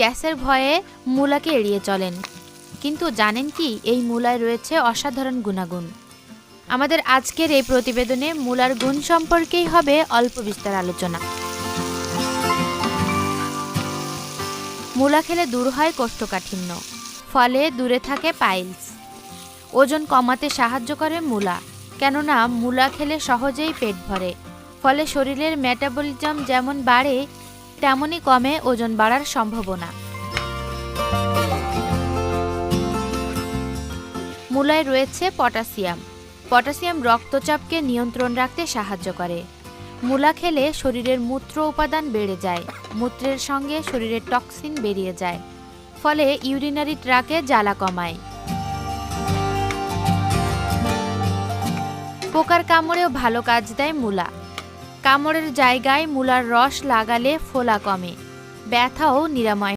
গ্যাসের ভয়ে মূলাকে এড়িয়ে চলেন, কিন্তু জানেন কি এই মূলায় রয়েছে অসাধারণ গুণাগুণ। আমাদের আজকের এই প্রতিবেদনে মূলার গুণ সম্পর্কেই হবে অল্প বিস্তর আলোচনা। মূলা খেলে দূর হয় কোষ্ঠকাঠিন্য, ফলে দূরে থাকে পাইলস। ওজন কমাতে সাহায্য করে মূলা, কেননা মূলা খেলে সহজেই পেট ভরে, ফলে শরীরের মেটাবলিজম যেমন বাড়ে তেমনই কমে ওজন বাড়ার সম্ভাবনা। মূলায় রয়েছে পটাশিয়াম। পটাশিয়াম রক্তচাপকে নিয়ন্ত্রণ রাখতে সাহায্য করে। মূলা খেলে শরীরের মূত্র উপাদান বেড়ে যায়, মূত্রের সঙ্গে শরীরের টক্সিন বেরিয়ে যায়, ফলে ইউরিনারি ট্র্যাকে জ্বালা কমায়। পোকার কামড়েও ভালো কাজ দেয় মূলা। কামড়ের জায়গায় মূলার রস লাগালে ফোলা কমে, ব্যথাও নিরাময়